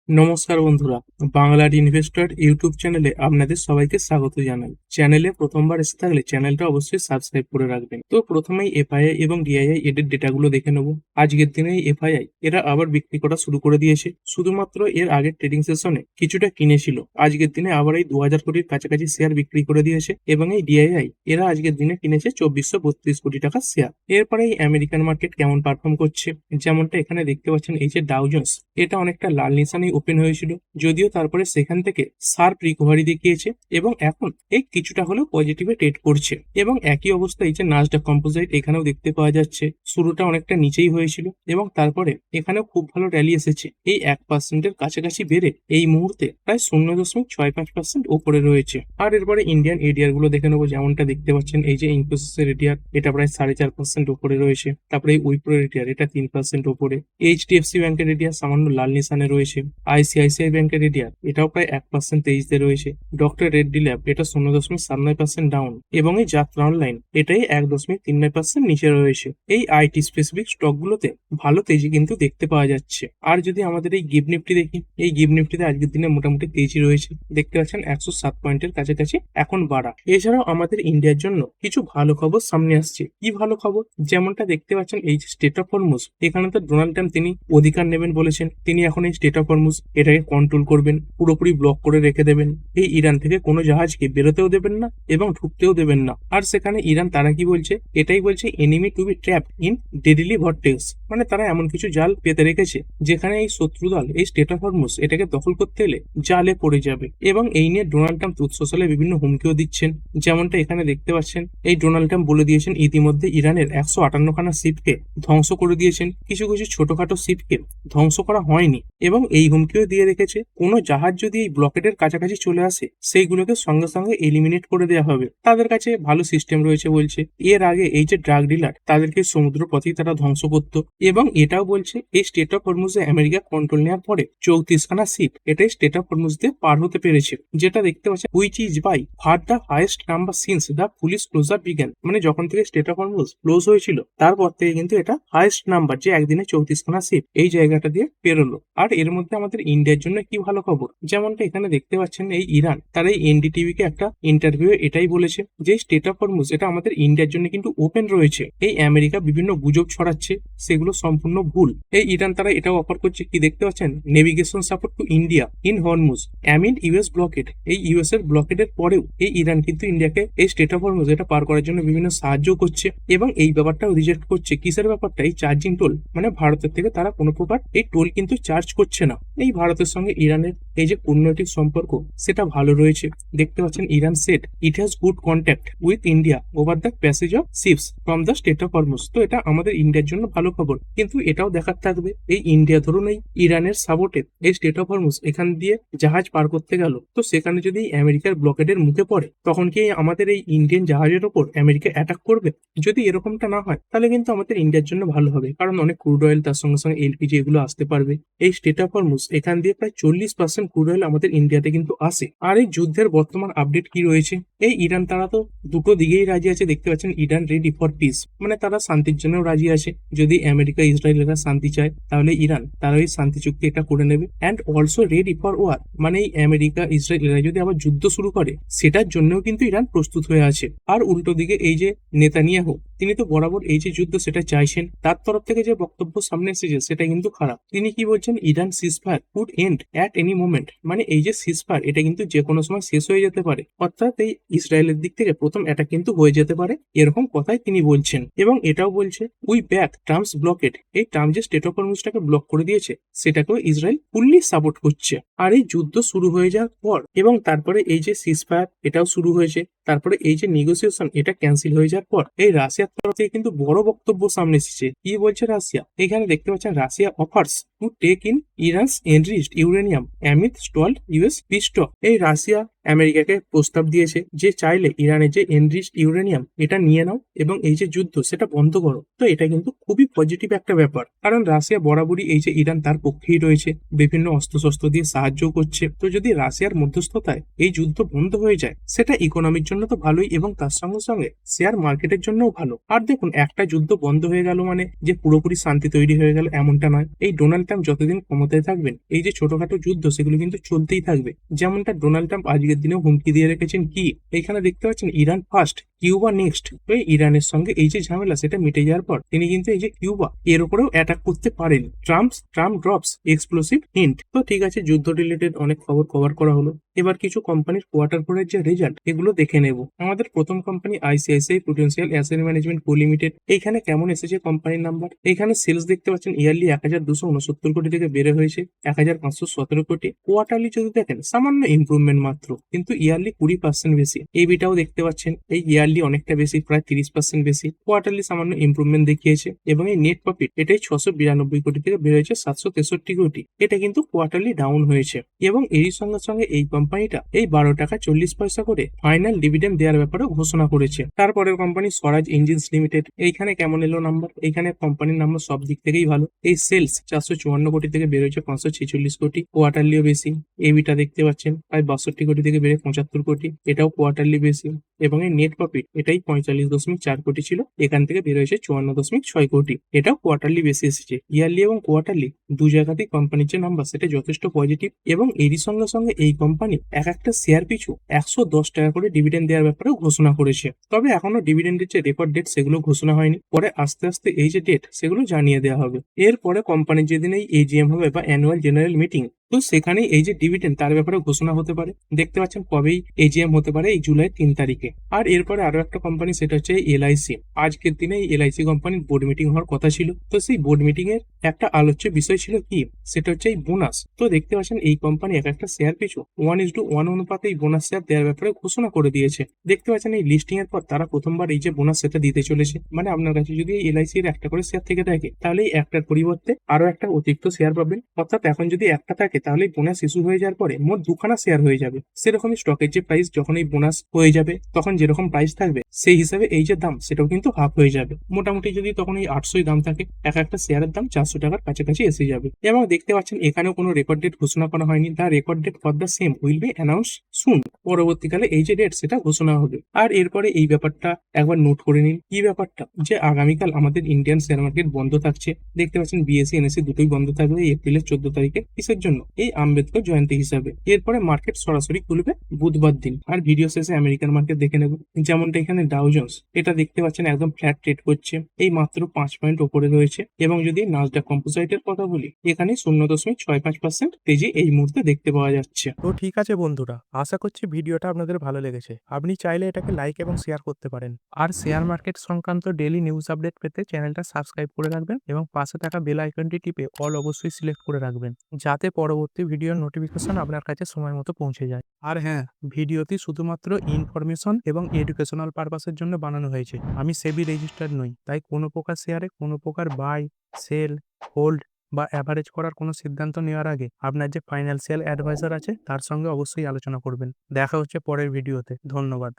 নমস্কার বন্ধুরা, বাংলার ইনভেস্টর ইউটিউব চ্যানেলে আপনাদের সবাইকে স্বাগত জানাই। চ্যানেলে প্রথমবার এসে থাকলে চ্যানেলটা অবশ্যই সাবস্ক্রাইব করে রাখবেন। তো প্রথমেই এফআইআই এবং ডিআইআই এদের ডেটাগুলো দেখে নেব। আজকের দিনে এই এফআইআই এরা আবার বিক্রি করা শুরু করে দিয়েছে। শুধুমাত্র এর আগের ট্রেডিং সেশনে কিছুটা কিনেছিল, আজকের দিনে আবার এই 2000 কোটির কাছাকাছি শেয়ার বিক্রি করে দিয়েছে। এবং এই ডিআইআই এরা আজকের দিনে কিনেছে 2432 কোটি টাকার শেয়ার। এরপরে এই আমেরিকান মার্কেট কেমন পারফর্ম করছে, যেমনটা এখানে দেখতে পাচ্ছেন, এই যে ডাউ জোন্স এটা অনেকটা লাল নিশানে ওপেন হয়েছিল, যদিও তারপরে সেখান থেকে শার্প রিকভারি দেখিয়েছে এবং এখন এই কিছুটা হলেও পজিটিভে ট্রেড করছে। এবং একই অবস্থা এই যে নাসডাক কম্পোজিট এখানেও দেখতে পাওয়া যাচ্ছে, শুরুটা অনেকটা নিচেই হয়েছিল এবং তারপরে এখানেও খুব ভালো র্যালি এসেছে, এই 1%-এর কাছাকাছি বেড়ে এই মুহূর্তে প্রায় 0.65% ওপরে রয়েছে। আর এরপরে ইন্ডিয়ান এডিআর গুলো দেখে নেবো, যেমনটা দেখতে পাচ্ছেন এই যে ইনফোসিসের এডিআর এটা প্রায় 4.5% ওপরে রয়েছে। তারপরে এই উইপ্রো এডিআর এটা 3% ওপরে। এইচডিএফসি ব্যাংকের এডিআর সামান্য লাল নিশানে রয়েছে। আইসিআইসিআই ব্যাংকের এডিআর এটাও প্রায় 1% তেজিতে রয়েছে। ডক্টর রেড্ডি ল্যাব এটা 0.79% ডাউন এবং এই যাত্রা অনলাইন এটাই 1.39% নিচে রয়েছে। এই আইটি স্পেসিফিক স্টক গুলোতে ভালো তেজি কিন্তু দেখতে পাওয়া যাচ্ছে। আর যদি আমাদের এই গিভ নিফটি দেখি, এই গিভ নিফটিতে আজকের দিনে মোটামুটি তেজি রয়েছে, দেখতে পাচ্ছেন 107 পয়েন্টের কাছাকাছি এখন বাড়া। এছাড়াও আমাদের ইন্ডিয়ার জন্য কিছু ভালো খবর সামনে আসছে। কি ভালো খবর? যেমনটা দেখতে পাচ্ছেন এই যে স্টেট অফ হরমুজ, এখানে তো ডোনাল্ড ট্রাম্প তিনি অধিকার নেবেন বলেছেন। তিনি এখন এই স্টেট অফ হরমুজ এটাকে কন্ট্রোল করবেন, পুরোপুরি ব্লক করে রেখে দেবেন। এই ইরান থেকে কোনো জাহাজকে বেরোতেও দেবেন না এবং ঢুকতেও দেবেন না। আর সেখানে ইরান তারা কি বলছে, এটাই বলছে enemy to be trapped in deadly vortex, মানে তারা এমন কিছু জাল পেতে রেখেছে যেখানে এই শত্রু দল এই স্টেট অফ হরমুজ এটাকে দখল করতে এলে জালে পড়ে যাবে। এবং এই নিয়ে ডোনাল্ড ট্রাম্প ট্রুথ সোশ্যালে বিভিন্ন হুমকিও দিচ্ছেন, যেমনটা এখানে দেখতে পাচ্ছেন। এই ডোনাল্ড ট্রাম্প বলে দিয়েছেন ইতিমধ্যে ইরানের 158 খানা শিপকে ধ্বংস করে দিয়েছেন, কিছু কিছু ছোটখাটো শিপকে ধ্বংস করা হয়নি। এবং এই হুমকিও দিয়ে রেখেছে কোনো জাহাজ যদি এই ব্লকেটের কাছাকাছি চলে আসে সেইগুলোকে সঙ্গে সঙ্গে এলিমিনেট করে দেওয়া হবে। তাদের কাছে ভালো সিস্টেম রয়েছে বলছে। এর আগে এই যে ড্রাগ ডিলার তাদেরকে সমুদ্র পথেই তারা ধ্বংস করত। এবং এটাও বলছে এই স্টেট অফ হরমুজে আমেরিকা কন্ট্রোল নেওয়ার পরে 34 খানা শিপ এটাই স্টেট অফ হরমুজ দিয়ে পার হতে পেরেছে, যেটা দেখতে পাচ্ছেন which is by far the highest number since the police closure বিজ্ঞান, মানে যখন থেকে স্টেট অফ হরমুজ ক্লোজ হয়েছিল তারপর থেকে কিন্তু এটা হাইয়েস্ট নাম্বার, যে একদিনে 34 খানা শিপ এই জায়গাটা দিয়ে পেরোলো। আর এর মধ্যে আমাদের ইন্ডিয়ার জন্য কি ভালো খবর, যেমনটা এখানে দেখতে পাচ্ছেন এই ইরান তারা এই এনডিটিভি কে একটা ইন্টারভিউ এটাই বলেছে যে স্টেট অফ হরমুজ এটা আমাদের ইন্ডিয়ার জন্য কিন্তু ওপেন রয়েছে। এই আমেরিকা বিভিন্ন গুজব ছড়াচ্ছে, সেগুলো সম্পূর্ণ ভুল। এই ইরান তারা এটাও অফার করছে, কি দেখতে পাচ্ছেন, navigation support to India in Hormuz amid US blocked. এই ইউএস এর ব্লকেডের পরেও এই ইরান কিন্তু ইন্ডিয়াকে এই স্টেট অফ হরমুজ এটা পার করার জন্য বিভিন্ন সাহায্য করছে এবং এই ব্যাপারটাও রিজেক্ট করছে। কিসের ব্যাপারটা? এই চার্জিং টোল, মানে ভারতের থেকে তারা কোনো প্রকার এই টোল কিন্তু চার্জ করছে না। এই ভারতের সঙ্গে ইরানের এই যে কূটনৈতিক সম্পর্ক সেটা ভালো রয়েছে। দেখতে পাচ্ছেন Iran set it has good contact with India over the passage of ships from the state of Hormuz. তো এটা আমাদের ইন্ডিয়ার জন্য ভালো খবর, কিন্তু এটাও দেখার থাকবে এই ইন্ডিয়া ধরুন এই ইরানের সাপোর্টে এই স্টেট অফ হরমুজ এখান দিয়ে জাহাজ পার করতে গেল, তো সেখানে যদি আমেরিকার ব্লকেডের মুখে পড়ে তখন কি আমাদের এই ইন্ডিয়ান জাহাজের ওপর আমেরিকা অ্যাটাক করবে? যদি এরকমটা না হয় তাহলে কিন্তু আমাদের ইন্ডিয়ার জন্য ভালো হবে, কারণ অনেক ক্রুড অয়েল তার সঙ্গে সঙ্গে এলপিজি এগুলো আসতে পারবে। এই স্টেট অফ হরমুজ এখান দিয়ে প্রায় 40% ক্রুড অয়েল আমাদের ইন্ডিয়াতে কিন্তু আসে। আর এই যুদ্ধের বর্তমান আপডেট কি রয়েছে, এই ইরান তারা তো দুটো দিকেই রাজি আছে। দেখতে পাচ্ছেন ইরান রেডি ফর পিস, মানে তারা শান্তির জন্য রাজি আছে। যদি আমেরিকা ইসরায়েলেরা শান্তি চায় তাহলে ইরান তারা ওই শান্তি চুক্তি এটা করে নেবে। And also ready for war, মানে এই আমেরিকা ইসরায়েলেরা যদি আবার যুদ্ধ শুরু করে সেটার জন্যও কিন্তু ইরান প্রস্তুত হয়ে আছে। আর উল্টো দিকে এই যে নেতানিয়াহু তিনি তো বরাবর এই যে যুদ্ধ সেটা চাইছেন, তার তরফ থেকে যে বক্তব্য সামনে এসেছে সেটা কিন্তু খারাপ। তিনি কি বলছেন, Iran ceasefire could end at any moment, মানে এই যে সিজফায়ার এটা কিন্তু যে কোনো সময় শেষ হয়ে যেতে পারে, অর্থাৎ এই ইসরায়েলের দিক থেকে প্রথম অ্যাটাক কিন্তু হয়ে যেতে পারে, এরকম কথাই তিনি বলছেন। এবং এটাও বলছে উই ব্যাক ট্রাম্পস ব্লকেড, এই ট্রাম্প যে স্টেট অফ হরমুজটাকে ব্লক করে দিয়েছে সেটাকেও ইসরায়েল ফুললি সাপোর্ট করছে। আর এই যুদ্ধ শুরু হয়ে যাওয়ার পর এবং তারপরে এই যে সিজফায়ার এটাও শুরু হয়েছে, তারপরে এই যে নেগোসিয়েশন এটা ক্যান্সেল হয়ে যাওয়ার পর এই রাশিয়ার তরফ থেকে কিন্তু বড় বক্তব্য সামনে এসেছে। কি বলছে রাশিয়া, এখানে দেখতে পাচ্ছেন Russia offers to take in Iran's enriched uranium amid stalled US peace talk. এই রাশিয়া আমেরিকাকে প্রস্তাব দিয়েছে যে চাইলে ইরানের যে এনরিচড ইউরেনিয়াম এটা নিয়ে নাও এবং এই যে যুদ্ধ সেটা বন্ধ করো। তো এটা কিন্তু খুবই পজিটিভ একটা ব্যাপার, কারণ রাশিয়া বরাবরই এই যে ইরান তার পক্ষেই রয়েছে, বিভিন্ন অস্ত্রশস্ত্র দিয়ে সাহায্য করছে। তো যদি রাশিয়ার মধ্যস্থতায় এই যুদ্ধ বন্ধ হয়ে যায় সেটা ইকোনমির জন্য তো ভালোই এবং তার সঙ্গে সঙ্গে শেয়ার মার্কেটের জন্যও ভালো। আর দেখুন, একটা যুদ্ধ বন্ধ হয়ে গেল মানে যে পুরোপুরি শান্তি তৈরি হয়ে গেল এমনটা নয়। এই ডোনাল্ড ট্রাম্প যতদিন ক্ষমতায় থাকবেন এই যে ছোটখাটো যুদ্ধ সেগুলো কিন্তু চলতেই থাকবে। যেমনটা ডোনাল্ড ট্রাম্প আজকের দিনেও হুমকি দিয়ে রেখেছেন কি, এইখানে দেখতে পাচ্ছেন ইরান ফার্স্ট কিউবা নেক্সট। তো এই ইরানের সঙ্গে এই যে ঝামেলা সেটা মিটে যাওয়ার পর তিনি কিন্তু এই যে কিউবা এর উপরেও অ্যাটাক করতে পারেন। Trump drops explosive hint. তো ঠিক আছে, যুদ্ধ রিলেটেড অনেক খবর কভার করা হলো। এবার কিছু কোম্পানির কোয়ার্টার ফোরের যে রেজাল্ট এগুলো দেখে নেব। আমাদের প্রথম company ICICI Prudential asset management co limited. এইখানে কেমন এসেছে কোম্পানির নাম্বার, এইখানে সেলস দেখতে পাচ্ছেন ইয়ারলি 1269 কোটি থেকে বেড়ে হয়েছে 1517 কোটি। কোয়ার্টারলি যদি দেখেন সামান্য ইমপ্রুভমেন্ট মাত্র, কিন্তু ইয়ারলি 20% বেশি। এবিটাও দেখতে পাচ্ছেন এই ইয়ারলি অনেকটা বেশি, প্রায় 30% বেশি। কোয়ার্টারলি সামান্য ইমপ্রুভমেন্ট দেখিয়েছে এবং এই নেট প্রফিট এটাই 692 কোটি থেকে বেড়ে হয়েছে 763 কোটি। এটা কিন্তু কোয়ার্টারলি ডাউন হয়েছে এবং এরই সঙ্গে সঙ্গে এই কোম্পানিটা এই 12 টাকা 40 পয়সা করে ফাইনাল ডিভিডেন্ড দেওয়ার ব্যাপারে ঘোষণা করেছে। তারপরের কোম্পানি স্বরাজ ইঞ্জিনস লিমিটেড। এইখানে কেমন এলো নাম্বার, এইখানে কোম্পানির নাম্বার সব দিক থেকেই ভালো। এই সেলস 454 কোটি থেকে বের হয়েছে 546 কোটি, কোয়ার্টারলিও বেশি। এবিটা দেখতে পাচ্ছেন প্রায় 62 কোটি থেকে বেড়ে 75 কোটি, এটাও কোয়ার্টারলি বেশি। এবং এই নেট প্রফিট এটাই 45.4 কোটি ছিল, এখান থেকে বের হয়েছে 54.6 কোটি, এটাও কোয়ার্টারলি বেশি এসেছে। ইয়ারলি এবং কোয়ার্টারলি দু জায়গাতেই কোম্পানির যে নাম্বার সেটা যথেষ্ট পজিটিভ এবং এরই সঙ্গে সঙ্গে এই কোম্পানি এক একটা শেয়ার পিছু 110 টাকা করে ডিভিডেন্ড দেওয়ার ব্যাপারেও ঘোষণা করেছে। তবে এখনো ডিভিডেন্ডের যে রেকর্ড ডেট সেগুলো ঘোষণা হয়নি, পরে আস্তে আস্তে এই যে ডেট সেগুলো জানিয়ে দেওয়া হবে। এরপরে কোম্পানির যেদিন এই এজিএম হবে বা অ্যানুয়াল জেনারেল মিটিং, তো সেখানেই এই যে ডিভিডেন্ড তার ব্যাপারে ঘোষণা হতে পারে। দেখতে পাচ্ছেন কবেই এজিএম হতে পারে, এই জুলাই 3 তারিখে। আর এরপরে আরো একটা কোম্পানি সেটা হচ্ছে এলআইসি। আজকের দিনে এই এলআইসি কোম্পানির বোর্ড মিটিং হওয়ার কথা ছিল। তো সেই বোর্ড মিটিং এর একটা আলোচ্য বিষয় ছিল কি, সেটা হচ্ছে এই বোনাস। তো দেখতে পাচ্ছেন এই কোম্পানি এক একটা শেয়ার পিছু 1:1 অনুপাতে এই বোনাস শেয়ার দেওয়ার ব্যাপারে ঘোষণা করে দিয়েছে। দেখতে পাচ্ছেন এই লিস্টিং এর পর তারা প্রথমবার এই যে বোনাস সেটা দিতে চলেছে। মানে আপনার কাছে যদি এই এলআইসি এর একটা করে শেয়ার থেকে থাকে তাহলে এই একটার পরিবর্তে আরো একটা অতিরিক্ত শেয়ার পাবেন। অর্থাৎ এখন যদি একটা থাকে তাহলে বোনাস ইস্যু হয়ে যাওয়ার পরে মোট দুখানা শেয়ার হয়ে যাবে। সেরকমই স্টকের যে প্রাইস যখন এই বোনাস হয়ে যাবে তখন যেরকম প্রাইস থাকবে সেই হিসাবে এই যে দাম সেটাও কিন্তু হাফ হয়ে যাবে। মোটামুটি যদি তখন এই 800 দাম থাকে, এক একটা শেয়ারের দাম 400 টাকার কাছাকাছি এসে যাবে। এবং দেখতে পাচ্ছেন এখানেও কোনো রেকর্ড ডেট ঘোষণা করা হয়নি। The record date for the same will be announce soon. পরবর্তীকালে এই যে ডেট সেটা ঘোষণা হবে। আর এরপরে এই ব্যাপারটা একবার নোট করে নিন, কি ব্যাপারটা, যে আগামীকাল আমাদের ইন্ডিয়ান শেয়ার মার্কেট বন্ধ থাকছে। দেখতে পাচ্ছেন বিএসসি এনএসসি দুটোই বন্ধ থাকবে এই এপ্রিলের 14 তারিখে। কিসের জন্য, এই আম্বেদকর জয়ন্তী হিসাবে। এরপরে মার্কেট সরাসরি খুলবে বুধবার দিন। আর ভিডিও শেষে আমেরিকান মার্কেট দেখে নেব। যেমনটা এখানে ডাউ জোন্স, এটা দেখতে পাচ্ছেন একদম ফ্ল্যাট ট্রেড করছে, এই মাত্র 5 পয়েন্ট ওপরে রয়েছে। এবং যদি নাসডাক কম্পোজাইটের কথা বলি, এখানে 0.65% তেজি এই মুহূর্তে দেখতে পাওয়া যাচ্ছে। তো ঠিক আছে বন্ধুরা, আশা করছি ভিডিওটা আপনাদের ভালো লেগেছে। আপনি চাইলে এটাকে লাইক এবং শেয়ার করতে পারেন। আর শেয়ার মার্কেট সংক্রান্ত ডেইলি নিউজ আপডেট পেতে চ্যানেলটা সাবস্ক্রাইব করে রাখবেন এবং পাশে থাকা বেল আইকনটি টিপে অল অবশ্যই সিলেক্ট করে রাখবেন, যাতে পরবর্তী ভিডিওর নোটিফিকেশন আপনার কাছে সময় মতো পৌঁছে যায়। আর হ্যাঁ, ভিডিওটি শুধুমাত্র ইনফরমেশন এবং এডুকেশনাল পারপাসের জন্য বানানো হয়েছে। আমি সেবি রেজিস্টার্ড নই, তাই কোনো প্রকার শেয়ারে কোনো প্রকার বাই, সেল, হোল্ড বা অ্যাভারেজ করার কোনো সিদ্ধান্ত নেওয়ার আগে আপনার যে ফাইন্যান্সিয়াল অ্যাডভাইজার আছে তার সঙ্গে অবশ্যই আলোচনা করবেন। দেখা হচ্ছে পরের ভিডিওতে। ধন্যবাদ।